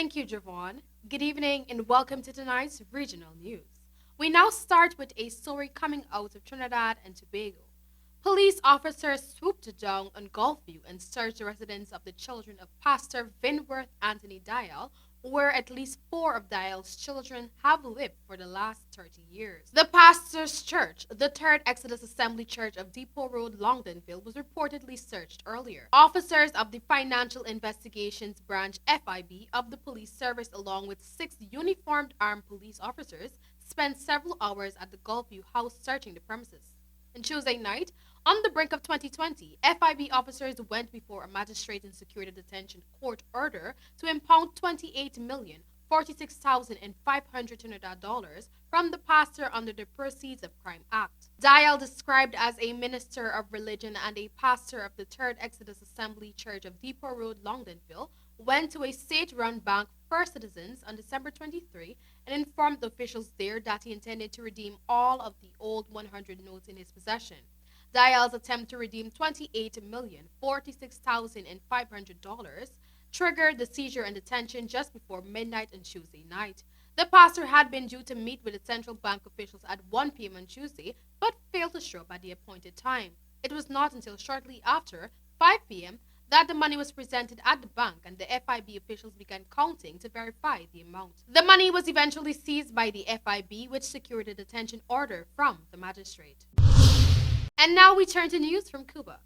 Thank you, Javon. Good evening and welcome to tonight's regional news. We now start with a story coming out of Trinidad and Tobago. Police officers swooped down on Gulfview and searched the residence of the children of Pastor Vinworth Anthony Dial, where at least four of Dial's children have lived for the last 30 years. The pastor's church, the Third Exodus Assembly Church of Depot Road, Longdenville, was reportedly searched earlier. Officers of the Financial Investigations Branch FIB of the police service, along with six uniformed armed police officers, spent several hours at the Gulfview house searching the premises. On Tuesday night, on the brink of 2020, FIB officers went before a magistrate and secured a detention court order to impound $28,046,500 Trinidad dollars from the pastor under the Proceeds of Crime Act. Dial, described as a minister of religion and a pastor of the Third Exodus Assembly Church of Depot Road, Longdenville, went to a state-run bank for citizens on December 23 and informed officials there that he intended to redeem all of the old 100 notes in his possession. Dial's attempt to redeem $28,046,500 triggered the seizure and detention just before midnight on Tuesday night. The pastor had been due to meet with the central bank officials at 1 p.m. on Tuesday, but failed to show up at the appointed time. It was not until shortly after 5 p.m. that the money was presented at the bank and the FIB officials began counting to verify the amount. The money was eventually seized by the FIB, which secured a detention order from the magistrate. And now we turn to news from Cuba.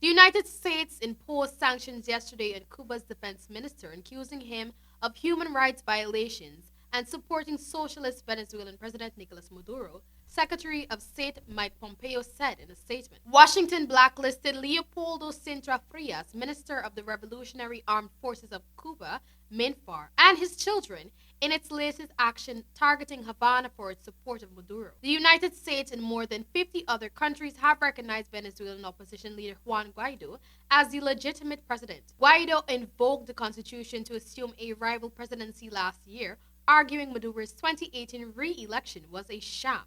The United States imposed sanctions yesterday on Cuba's defense minister, accusing him of human rights violations and supporting socialist Venezuelan President Nicolas Maduro, Secretary of State Mike Pompeo said in a statement. Washington blacklisted Leopoldo Sintra Frias, Minister of the Revolutionary Armed Forces of Cuba, MINFAR, and his children in its latest action targeting Havana for its support of Maduro. The United States and more than 50 other countries have recognized Venezuelan opposition leader Juan Guaido as the legitimate president. Guaido invoked the constitution to assume a rival presidency last year, arguing Maduro's 2018 re-election was a sham.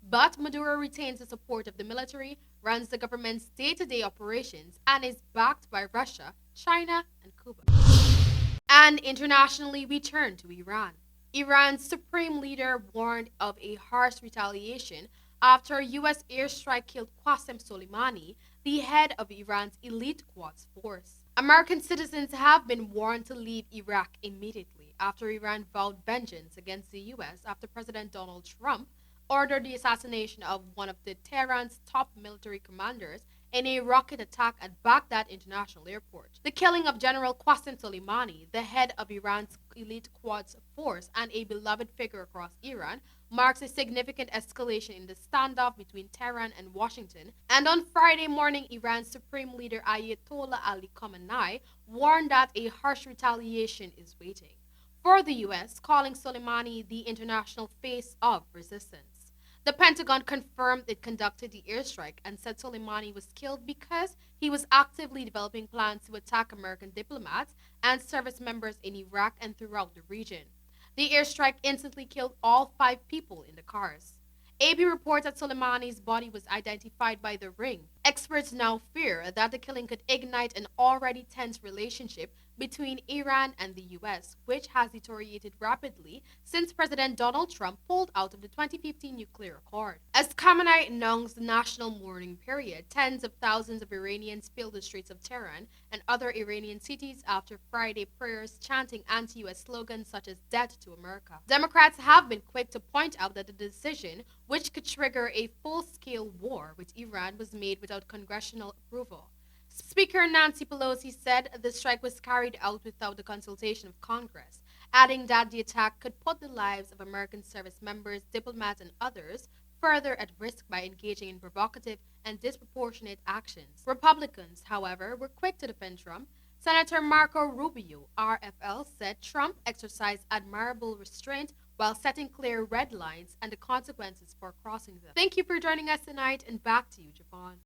But Maduro retains the support of the military, runs the government's day-to-day operations, and is backed by Russia, China, and Cuba. And internationally, we turn to Iran. Iran's supreme leader warned of a harsh retaliation after a U.S. airstrike killed Qasem Soleimani, the head of Iran's elite Quds force. American citizens have been warned to leave Iraq immediately after Iran vowed vengeance against the U.S. after President Donald Trump ordered the assassination of one of Tehran's top military commanders in a rocket attack at Baghdad International Airport. The killing of General Qasem Soleimani, the head of Iran's elite Quds force and a beloved figure across Iran, marks a significant escalation in the standoff between Tehran and Washington. And on Friday morning, Iran's supreme leader Ayatollah Ali Khamenei warned that a harsh retaliation is waiting for the U.S., calling Soleimani the international face of resistance. The Pentagon confirmed it conducted the airstrike and said Soleimani was killed because he was actively developing plans to attack American diplomats and service members in Iraq and throughout the region. The airstrike instantly killed all 5 people in the cars. AP reports that Soleimani's body was identified by the ring. Experts now fear that the killing could ignite an already tense relationship between Iran and the U.S., which has deteriorated rapidly since President Donald Trump pulled out of the 2015 nuclear accord. As Khamenei announced the national mourning period, tens of thousands of Iranians filled the streets of Tehran and other Iranian cities after Friday prayers chanting anti-U.S. slogans such as "Death to America." Democrats have been quick to point out that the decision, which could trigger a full-scale war with Iran, was made without congressional approval. Speaker Nancy Pelosi said the strike was carried out without the consultation of Congress, adding that the attack could put the lives of American service members, diplomats, and others further at risk by engaging in provocative and disproportionate actions. Republicans, however, were quick to defend Trump. Senator Marco Rubio, RFL, said Trump exercised admirable restraint while setting clear red lines and the consequences for crossing them. Thank you for joining us tonight, and back to you, Javon.